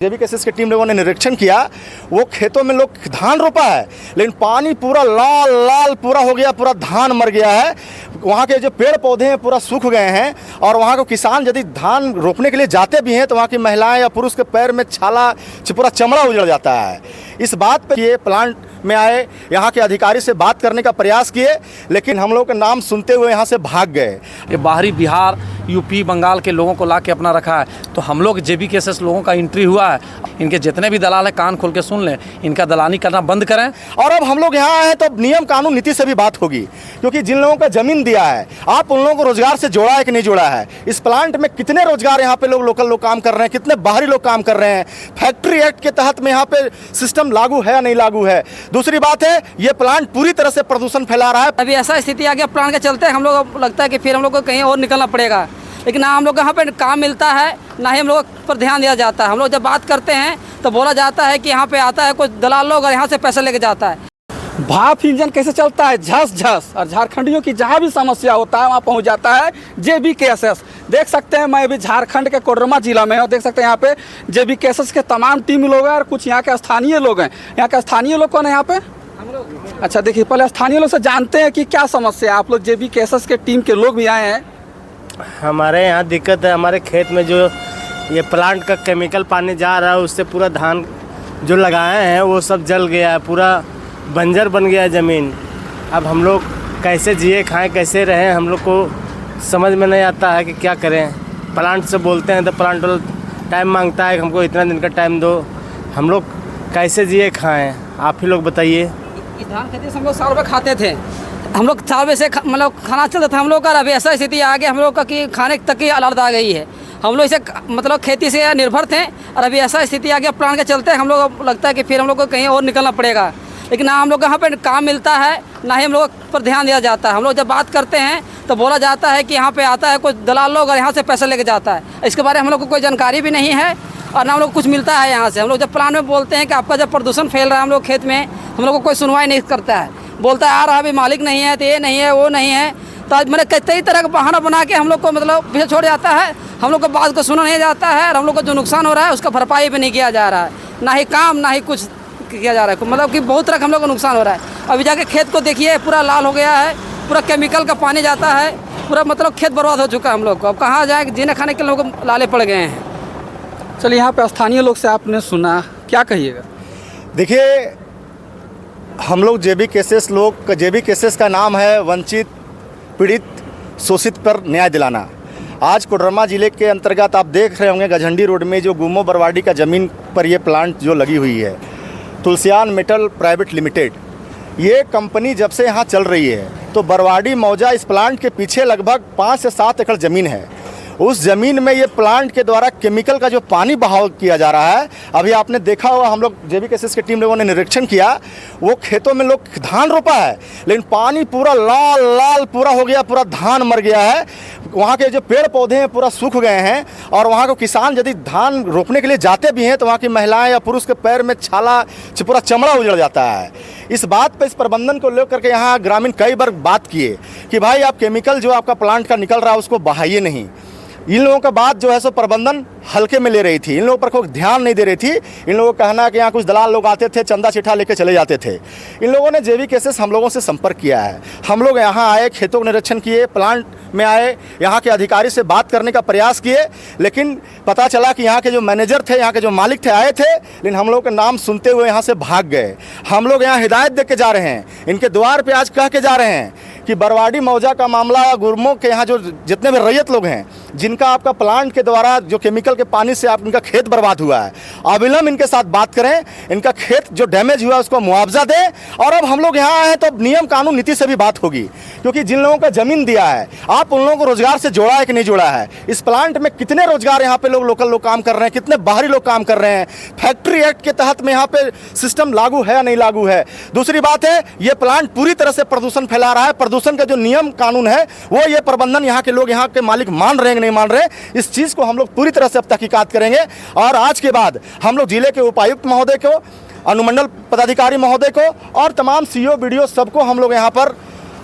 जेबी cases की team लोगों ने निरीक्षण किया। वो खेतों में लोग धान रोपा है, लेकिन पानी पूरा लाल लाल पूरा हो गया, पूरा धान मर गया है। वहाँ के जो पेड़ पौधे हैं पूरा सूख गए हैं और वहाँ के किसान यदि धान रोपने के लिए जाते भी हैं तो वहाँ की महिलाएं या पुरुष के पैर में छाला पूरा चमड़ा उजड़ जाता है। इस बात पे ये प्लांट में आए, यहाँ के अधिकारी से बात करने का प्रयास किए, लेकिन हम लोग का नाम सुनते हुए यहाँ से भाग गए। ये बाहरी बिहार, यूपी, बंगाल के लोगों को ला के अपना रखा है। तो हम लोग जेबी केसेस लोगों का एंट्री हुआ है। इनके जितने भी दलाल हैं कान खोल के सुन लें, इनका दलाली करना बंद करें। और अब हम लोग यहाँ आए हैं तो नियम कानून नीति से भी बात होगी, क्योंकि जिन लोगों का जमीन दिया है आप उन लोगों को रोजगार से जोड़ा है कि नहीं जोड़ा है। इस प्लांट में कितने रोजगार यहाँ पे लोकल लोग काम कर रहे हैं, कितने बाहरी लोग काम कर रहे हैं। फैक्ट्री एक्ट के तहत में यहाँ पे सिस्टम लागू है या नहीं लागू है। दूसरी बात है, ये प्लांट पूरी तरह से प्रदूषण फैला रहा है। अभी ऐसा स्थिति आ गया प्लांट के चलते हम लोग लगता है कि फिर हम लोग को कहीं और निकलना पड़ेगा, लेकिन ना हम लोग यहाँ पे काम मिलता है, ना ही हम लोग पर ध्यान दिया जाता है। हम लोग जब बात करते हैं तो बोला जाता है कि यहाँ पे आता है कुछ दलाल लोग और यहाँ से पैसे लेके जाता है। भाप इंजन कैसे चलता है, झस झस, और झारखंडियों की जहाँ भी समस्या होता है वहाँ पहुँच जाता है जेबी केसेस। देख सकते हैं मैं अभी झारखंड के कोडरमा जिला में हूँ। देख सकते हैं यहाँ पे जेबी केसेस के तमाम टीम लोग हैं और कुछ यहाँ के स्थानीय लोग हैं। यहाँ के स्थानीय लोग कौन है यहाँ पे? अच्छा, देखिए पहले स्थानीय लोग से जानते हैं कि क्या समस्या है। आप लोग जेबी केसेस के टीम के लोग भी आए हैं। हमारे यहाँ दिक्कत है, हमारे खेत में जो ये प्लांट का केमिकल पानी जा रहा है उससे पूरा धान जो लगाए हैं वो सब जल गया है, पूरा बंजर बन गया है ज़मीन। अब हम लोग कैसे जिए खाएं, कैसे रहें, हम लोग को समझ में नहीं आता है कि क्या करें। प्लांट से बोलते हैं तो प्लांट वाला टाइम मांगता है कि हमको इतना दिन का टाइम दो, हम लोग कैसे जिए खाएं, आप ही लोग बताइए। इस धान खेती से हम लोग 100 रुपये खाते थे, हम लोग 4 बजे से मतलब खाना चलता था हम लोग का। अभी ऐसा स्थिति आ गया हम लोग का कि खाने तक की अलर्ट आ गई है। हम लोग इसे मतलब खेती से निर्भर थे और अभी ऐसा स्थिति आ गया प्लांट के चलते हम लोग लगता है कि फिर हम लोग को कहीं और निकलना पड़ेगा, लेकिन ना हम लोग यहाँ पे काम मिलता है, ना ही हम लोग पर ध्यान दिया जाता है। हम लोग जब बात करते हैं तो बोला जाता है कि यहाँ पे आता है कुछ दलाल लोग और यहाँ से पैसे लेके जाता है। इसके बारे में हम लोग को कोई जानकारी भी नहीं है और ना हम लोग कुछ मिलता है यहाँ से। हम लोग जब प्लांट में बोलते हैं कि आपका जब प्रदूषण फैल रहा है हम लोग खेत में, हम लोग को कोई सुनवाई नहीं करता है। बोलता है आ रहा अभी मालिक नहीं है, तो ये नहीं है, वो नहीं है। तो आज मैंने कई तरह का बहाना बना के हम लोग को मतलब पीछे छोड़ जाता है। हम लोग को बात को सुना नहीं जाता है और हम लोग को जो नुकसान हो रहा है उसका भरपाई भी नहीं किया जा रहा है, ना ही काम ना ही कुछ किया जा रहा है। मतलब कि बहुत तरह का हम लोग को नुकसान हो रहा है। अभी जाके खेत को देखिए पूरा लाल हो गया है, पूरा केमिकल का पानी जाता है, पूरा मतलब खेत बर्बाद हो चुका है हम लोग को। अब कहाँ जाए, जीने खाने के लोग लाले पड़ गए हैं। चलिए यहाँ पे स्थानीय लोग से आपने सुना, क्या कहिएगा? देखिए, हम लोग जेबी केसेस का नाम है वंचित, पीड़ित, शोषित पर न्याय दिलाना। आज कोडरमा ज़िले के अंतर्गत आप देख रहे होंगे गझंडी रोड में जो गुम्मो बरवाडी का ज़मीन पर ये प्लांट जो लगी हुई है, तुलसियान मेटल प्राइवेट लिमिटेड, ये कंपनी जब से यहाँ चल रही है तो बरवाडी मौजा इस प्लांट के पीछे लगभग 5 से 7 एकड़ ज़मीन है। उस ज़मीन में ये प्लांट के द्वारा केमिकल का जो पानी बहाव किया जा रहा है, अभी आपने देखा होगा, हम लोग जेबी केसेस की टीम लोगों ने निरीक्षण किया। वो खेतों में लोग धान रोपा है, लेकिन पानी पूरा लाल लाल पूरा हो गया, पूरा धान मर गया है। वहाँ के जो पेड़ पौधे हैं पूरा सूख गए हैं और वहाँ के किसान यदि धान रोपने के लिए जाते भी हैं तो वहाँ की महिलाएं या पुरुष के पैर में छाला पूरा चमड़ा उजड़ जाता है। इस बात पे इस प्रबंधन को लेकर के यहाँ ग्रामीण कई बार बात किए कि भाई आप केमिकल जो आपका प्लांट का निकल रहा है उसको बहाइए नहीं। इन लोगों का बात जो है सो प्रबंधन हल्के में ले रही थी, इन लोगों पर कोई ध्यान नहीं दे रही थी। इन लोगों का कहना है कि यहाँ कुछ दलाल लोग आते थे, चंदा चिट्ठा लेके चले जाते थे। इन लोगों ने जेबी केसेस हम लोगों से संपर्क किया है। हम लोग यहाँ आए, खेतों का निरीक्षण किए, प्लांट में आए, यहाँ के अधिकारी से बात करने का प्रयास किए, लेकिन पता चला कि यहाँ के जो मैनेजर थे, यहाँ के जो मालिक थे, आए थे, लेकिन हम लोग का नाम सुनते हुए यहाँ से भाग गए। हम लोग यहाँ हिदायत दे के जा रहे हैं, इनके द्वार पे आज कह के जा रहे हैं कि बरवाडी मौजा का मामला, गुरमो के यहाँ जो जितने भी रैयत लोग हैं जिनका आपका प्लांट के द्वारा जो केमिकल के पानी से आप इनका खेत बर्बाद हुआ है, अविलंब इनके साथ बात करें, इनका खेत जो डैमेज हुआ उसको मुआवजा दें। और अब हम लोग यहाँ आए हैं तो नियम कानून नीति से भी बात होगी, क्योंकि जिन लोगों का ज़मीन दिया है आप उन लोगों को रोजगार से जोड़ा है कि नहीं जोड़ा है। इस प्लांट में कितने रोजगार यहाँ पे लोकल लोग काम कर रहे हैं, कितने बाहरी लोग काम कर रहे हैं। फैक्ट्री एक्ट के तहत में यहाँ पे सिस्टम लागू है या नहीं लागू है। दूसरी बात है, ये प्लांट पूरी तरह से प्रदूषण फैला रहा है। प्रदूषण का जो नियम कानून है वो ये प्रबंधन, यहाँ के लोग, यहाँ के मालिक मान रहे हैं कि नहीं मान रहे, इस चीज़ को हम लोग पूरी तरह से अब तहकीकात करेंगे। और आज के बाद हम लोग जिले के उपायुक्त महोदय को, अनुमंडल पदाधिकारी महोदय को और तमाम सीओ बीडीओ सबको हम लोग यहाँ पर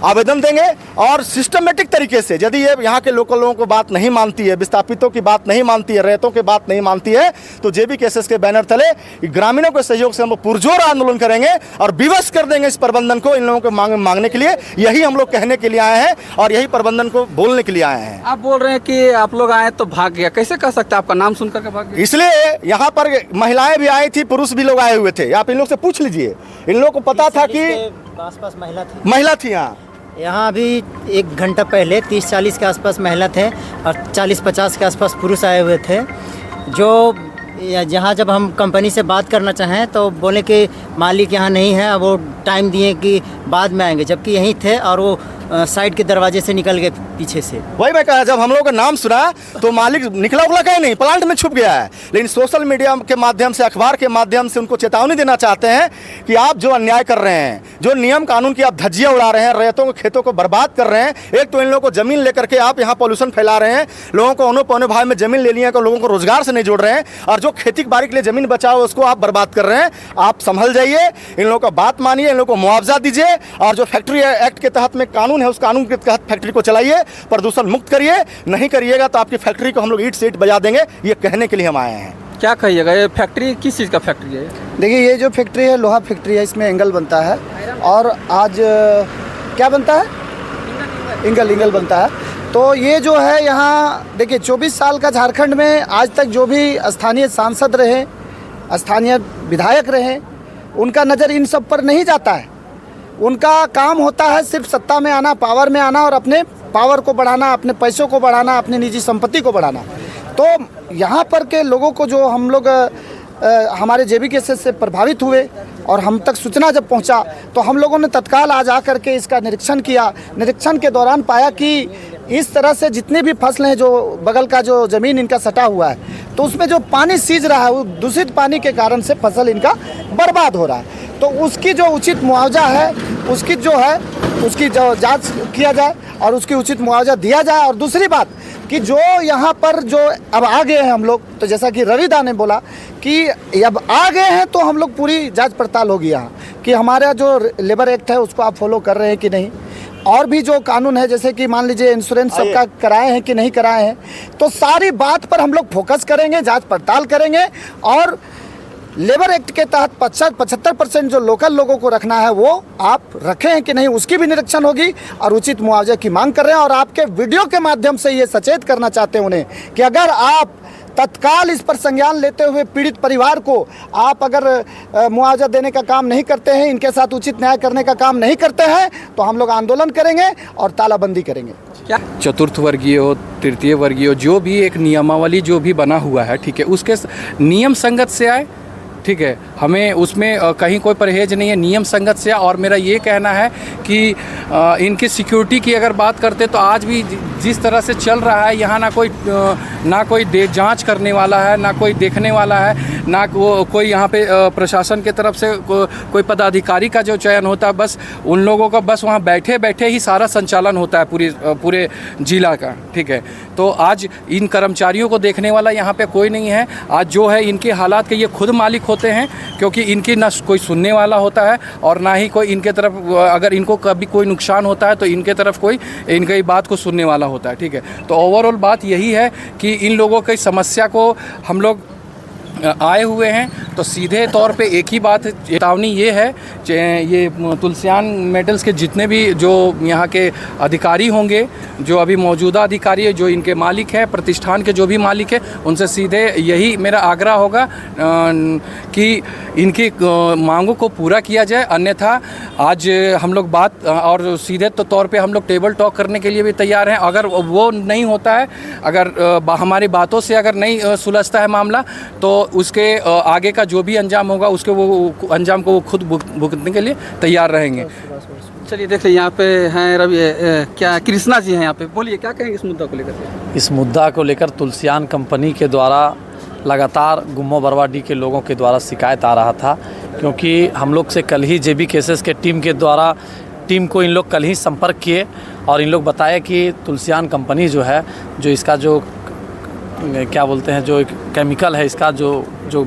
आवेदन देंगे और सिस्टमेटिक तरीके से यदि ये यहाँ के लोकल लोगों को बात नहीं मानती है, विस्थापितों की बात नहीं मानती है, रैयतों की बात नहीं मानती है, तो जेबी केसेस के बैनर तले ग्रामीणों के सहयोग से हम लोग पुरजोर आंदोलन करेंगे और विवश कर देंगे इस प्रबंधन को, इन लोगों को मांगने के लिए। यही हम लोग कहने के लिए आए हैं और यही प्रबंधन को बोलने के लिए आए हैं। आप बोल रहे हैं कि आप लोग आए तो भाग गया, कैसे कह सकते हैं? आपका नाम सुन करके भाग गया? इसलिए यहाँ पर महिलाएं भी आई थी, पुरुष भी लोग आए हुए थे। आप इन लोग से पूछ लीजिए, इन लोगों को पता था कि आसपास महिला थी यहाँ अभी 1 घंटा पहले 30-40 के आसपास महिला थे और 40-50 के आसपास पुरुष आए हुए थे। जो जहाँ जब हम कंपनी से बात करना चाहें तो बोले कि मालिक यहाँ नहीं है, वो टाइम दिए कि बाद में आएंगे, जबकि यहीं थे और वो साइड के दरवाजे से निकल गए पीछे से। वही मैं कहा, जब हम लोग का नाम सुना तो मालिक निकला उकला कहीं नहीं, प्लांट में छुप गया है। लेकिन सोशल मीडिया के माध्यम से, अखबार के माध्यम से उनको चेतावनी देना चाहते हैं कि आप जो अन्याय कर रहे हैं, जो नियम कानून की आप धज्जियां उड़ा रहे हैं, रैयतों के खेतों को बर्बाद कर रहे हैं। एक तो इन लोगों को जमीन लेकर के आप यहाँ पॉल्यूशन फैला रहे हैं, लोगों को औने पौने भाव में जमीन ले लिया, लोगों को रोजगार से नहीं जोड़ रहे हैं, और जो खेती बाड़ी के लिए जमीन बचाओ उसको आप बर्बाद कर रहे हैं। आप संभल जाइए, इन लोगों का बात मानिए, इन लोगों को मुआवजा दीजिए और जो फैक्ट्री एक्ट के तहत में कानून है उस कानून के तहत फैक्ट्री को चलाइए, प्रदूषण मुक्त करिए। नहीं करिएगा तो आपकी फैक्ट्री को हम लोग ईंट से ईंट बजा देंगे। ये कहने के लिए हम आए हैं। क्या कहिएगा, ये फैक्ट्री किस चीज़ का फैक्ट्री है? देखिए, ये जो फैक्ट्री है लोहा फैक्ट्री है, इसमें एंगल बनता है और आज क्या बनता है, इंगल बनता है। तो ये जो है यहाँ देखिए 24 साल का झारखंड में आज तक जो भी स्थानीय सांसद रहे, स्थानीय विधायक रहे, उनका नज़र इन सब पर नहीं जाता है। उनका काम होता है सिर्फ सत्ता में आना, पावर में आना और अपने पावर को बढ़ाना, अपने पैसों को बढ़ाना, अपनी निजी संपत्ति को बढ़ाना। तो यहाँ पर के लोगों को जो हम लोग हमारे जेबी केसेस से प्रभावित हुए और हम तक सूचना जब पहुँचा तो हम लोगों ने तत्काल आज आकर के इसका निरीक्षण किया। निरीक्षण के दौरान पाया कि इस तरह से जितनी भी फसलें हैं, जो बगल का जो ज़मीन इनका सटा हुआ है, तो उसमें जो पानी सीज रहा है वो दूषित पानी के कारण से फसल इनका बर्बाद हो रहा है। तो उसकी जो उचित मुआवजा है, उसकी जो है उसकी जो जांच किया जाए और उसकी उचित मुआवजा दिया जाए। और दूसरी बात कि जो यहाँ पर जो अब आ गए हैं हम लोग, तो जैसा कि रविदा ने बोला कि अब आ गए हैं तो हम लोग पूरी जांच पड़ताल होगी यहाँ कि हमारा जो लेबर एक्ट है उसको आप फॉलो कर रहे हैं कि नहीं, और भी जो कानून है जैसे कि मान लीजिए इंश्योरेंस सबका कराए हैं कि नहीं कराए हैं। तो सारी बात पर हम लोग फोकस करेंगे, जांच पड़ताल करेंगे और लेबर एक्ट के तहत 75% जो लोकल लोगों को रखना है वो आप रखे हैं कि नहीं, उसकी भी निरीक्षण होगी और उचित मुआवजे की मांग कर रहे हैं। और आपके वीडियो के माध्यम से ये सचेत करना चाहते हैं उन्हें कि अगर आप तत्काल इस पर संज्ञान लेते हुए पीड़ित परिवार को आप अगर मुआवजा देने का काम नहीं करते हैं, इनके साथ उचित न्याय करने का काम नहीं करते हैं, तो हम लोग आंदोलन करेंगे और तालाबंदी करेंगे। क्या चतुर्थ वर्गीय हो, तृतीय वर्गीय हो, जो भी एक नियमावली जो भी बना हुआ है, ठीक है, उसके नियम संगत से आए, ठीक है, हमें उसमें कहीं कोई परहेज नहीं है, नियम संगत से। और मेरा ये कहना है कि इनकी सिक्योरिटी की अगर बात करते तो आज भी जिस तरह से चल रहा है यहाँ ना कोई जांच करने वाला है, ना कोई देखने वाला है, ना कोई यहाँ पे प्रशासन के तरफ से कोई पदाधिकारी का जो चयन होता है, बस उन लोगों का बस वहाँ बैठे बैठे ही सारा संचालन होता है पूरे जिला का, ठीक है। तो आज इन कर्मचारियों को देखने वाला यहाँ पे कोई नहीं है। आज जो है इनके हालात के ये खुद मालिक होते हैं, क्योंकि इनकी ना कोई सुनने वाला होता है और ना ही कोई इनके तरफ, अगर इनको कभी कोई नुकसान होता है तो इनके तरफ कोई इनकी बात को सुनने वाला होता है, ठीक है। तो ओवरऑल बात यही है कि इन लोगों की समस्या को हम लोग आए हुए हैं तो सीधे तौर पे एक ही बात चेतावनी ये है, ये तुलसियान मेटल्स के जितने भी जो यहाँ के अधिकारी होंगे, जो अभी मौजूदा अधिकारी है, जो इनके मालिक हैं, प्रतिष्ठान के जो भी मालिक हैं, उनसे सीधे यही मेरा आग्रह होगा कि इनकी मांगों को पूरा किया जाए। अन्यथा आज हम लोग बात और सीधे तौर पे हम लोग टेबल टॉक करने के लिए भी तैयार हैं। अगर वो नहीं होता है, अगर हमारी बातों से अगर नहीं सुलझता है मामला, तो उसके आगे का जो भी अंजाम होगा उसके वो अंजाम को वो खुद भुगतने के लिए तैयार रहेंगे। चलिए देखिए, यहाँ पे हैं रवि, क्या कृष्णा जी हैं यहाँ पे, बोलिए क्या कहेंगे इस मुद्दा को लेकर? इस मुद्दा को लेकर तुलसियान कंपनी के द्वारा लगातार गुम्मो बरवाडी के लोगों के द्वारा शिकायत आ रहा था, क्योंकि हम लोग से कल ही जेबी केसेस के टीम को इन लोग कल ही संपर्क किए और इन लोग बताए कि तुलसियान कंपनी जो है, जो इसका जो क्या बोलते हैं, जो केमिकल है, इसका जो जो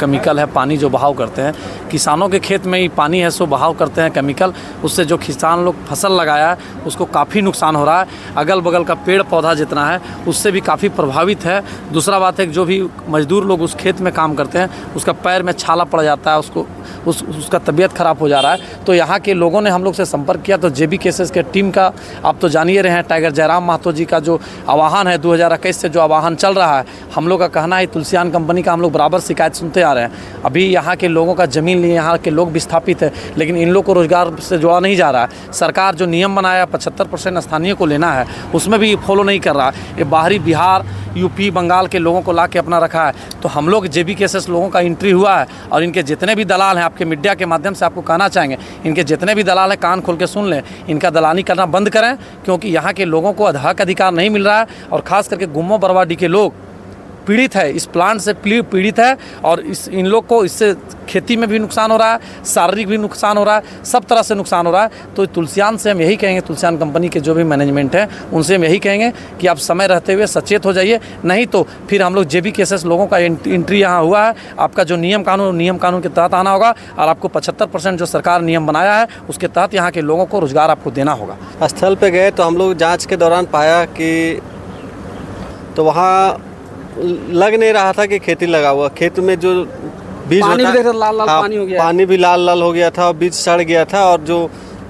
केमिकल है, पानी जो बहाव करते हैं, किसानों के खेत में ही पानी है सो बहाव करते हैं केमिकल, उससे जो किसान लोग फसल लगाया है उसको काफ़ी नुकसान हो रहा है। अगल बगल का पेड़ पौधा जितना है उससे भी काफ़ी प्रभावित है। दूसरा बात है कि जो भी मजदूर लोग उस खेत में काम करते हैं उसका पैर में छाला पड़ जाता है, उसका तबीयत ख़राब हो जा रहा है। तो यहाँ के लोगों ने हम लोग से संपर्क किया तो JB केसेस के टीम का आप तो जान ही रहे हैं, टाइगर जयराम महतो जी का जो आह्वान है 2021 से जो आह्वान चल रहा है, हम लोग का कहना है तुलसियान कंपनी का हम लोग बराबर शिकायत सुनते आ रहे हैं। अभी यहाँ के लोगों का ज़मीन लिए यहाँ के लोग विस्थापित है, लेकिन इन लोग को रोज़गार से जोड़ा नहीं जा रहा है। सरकार जो नियम बनाया 75% स्थानीय को लेना है उसमें भी फॉलो नहीं कर रहा है। ये बाहरी बिहार, यूपी, बंगाल के लोगों को ला के अपना रखा है। तो हम लोग JB केसेस लोगों का एंट्री हुआ है और इनके जितने भी दलाल हैं, आपके मीडिया के माध्यम से आपको कहना चाहेंगे, इनके जितने भी दलाल हैं कान खोल के सुन लें, इनका दलाली करना बंद करें, क्योंकि यहाँ के लोगों को हक अधिकार नहीं मिल रहा है। और ख़ास करके गुम्मो बरवाडी के लोग पीड़ित है, इस प्लांट से पीड़ित है और इन लोग को इससे खेती में भी नुकसान हो रहा है, शारीरिक भी नुकसान हो रहा है, सब तरह से नुकसान हो रहा है। तो तुलसियान से हम यही कहेंगे, तुलसियान कंपनी के जो भी मैनेजमेंट है उनसे हम यही कहेंगे कि आप समय रहते हुए सचेत हो जाइए, नहीं तो फिर हम लोग JB केसेस लोगों का एंट्री यहाँ हुआ है। आपका जो नियम कानून के तहत आना होगा और आपको 75% जो सरकार नियम बनाया है उसके तहत यहाँ के लोगों को रोज़गार आपको देना होगा। स्थल पे गए तो हम लोग जांच के दौरान पाया कि तो वहाँ लग नहीं रहा था कि खेती लगा हुआ, खेत में जो बीज पानी होता भी देखो लाल पानी हो गया, पानी भी लाल हो गया था और बीज सड़ गया था। और जो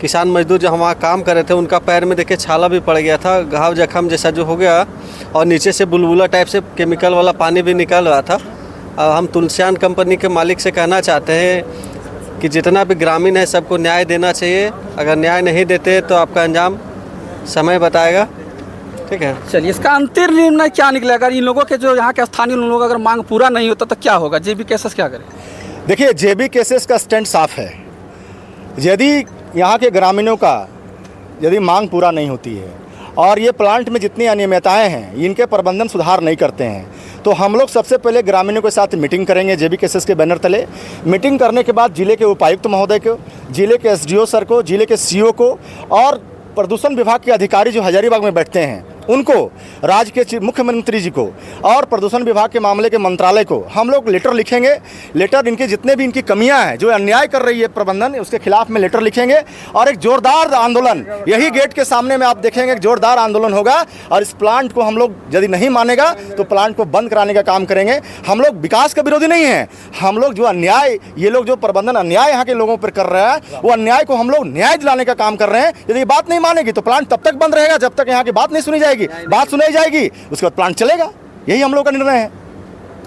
किसान मजदूर जो वहाँ काम कर रहे थे उनका पैर में देखिए छाला भी पड़ गया था, घाव जख्म जैसा जो हो गया, और नीचे से बुलबुला टाइप से केमिकल वाला पानी भी निकल रहा था। हम तुलसियान कंपनी के मालिक से कहना चाहते हैं कि जितना भी ग्रामीण है सबको न्याय देना चाहिए। अगर न्याय नहीं देते तो आपका अंजाम समय बताएगा। ठीक है, चलिए इसका अंतिम निर्णय क्या निकलेगा? अगर इन लोगों के जो यहाँ के स्थानीय लोग अगर मांग पूरा नहीं होता तो क्या होगा? JB केसेस क्या करे? देखिए, JB केसेस का स्टैंड साफ है। यदि यहाँ के ग्रामीणों का यदि मांग पूरा नहीं होती है और ये प्लांट में जितनी अनियमितताएं हैं इनके प्रबंधन सुधार नहीं करते हैं, तो हम लोग सबसे पहले ग्रामीणों के साथ मीटिंग करेंगे JB केसेस के बैनर तले। मीटिंग करने के बाद जिले के उपायुक्त महोदय को, जिले के SDO सर को, जिले के CO को और प्रदूषण विभाग के अधिकारी जो हजारीबाग में बैठते हैं उनको, राज्य के मुख्यमंत्री जी को और प्रदूषण विभाग के मामले के मंत्रालय को हम लोग लेटर लिखेंगे। लेटर इनके जितने भी इनकी कमियां हैं, जो अन्याय कर रही है प्रबंधन, उसके खिलाफ में लेटर लिखेंगे और एक जोरदार आंदोलन यही गेट के सामने में आप देखेंगे, एक जोरदार आंदोलन होगा। और इस प्लांट को हम लोग यदि नहीं मानेगा तो प्लांट को बंद कराने का काम करेंगे। हम लोग विकास का विरोधी नहीं है, हम लोग जो अन्याय, ये लोग जो प्रबंधन अन्याय यहाँ के लोगों पर कर रहा है वो अन्याय को हम लोग न्याय दिलाने का काम कर रहे हैं। यदि बात नहीं मानेगी तो प्लांट तब तक बंद रहेगा जब तक यहाँ की बात नहीं सुनी जाएगी। बात सुनाई जाएगी उसके बाद प्लांट चलेगा, यही हम लोग का निर्णय है।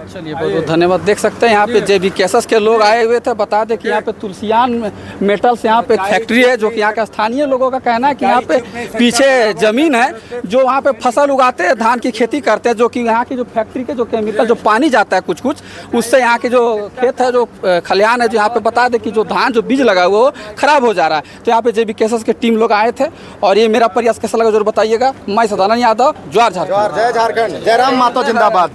चलिए बहुत बहुत धन्यवाद। देख सकते हैं यहाँ पे JB केसेस के लोग आए हुए थे। बता दें कि यहाँ पे तुलसियान मेटल्स यहाँ पे एक फैक्ट्री है जो कि यहाँ के स्थानीय लोगों का कहना है कि यहाँ पे पीछे ज़मीन है जो वहाँ पे फसल उगाते हैं, धान की खेती करते हैं, जो कि यहाँ की जो फैक्ट्री के जो केमिकल जो पानी जाता है कुछ उससे यहाँ के जो खेत है, जो खलिहान है, जो यहाँ पे बता दें कि जो धान जो बीज लगा हुआ वो खराब हो जा रहा है। तो यहाँ पे JB केसेस के टीम लोग आए थे और ये मेरा प्रयास कैसा लगा जरूर बताइएगा। मैं सदानंद यादव, ज्वार झारखंड। जय झारखंड, जयराम महतो जिंदाबाद।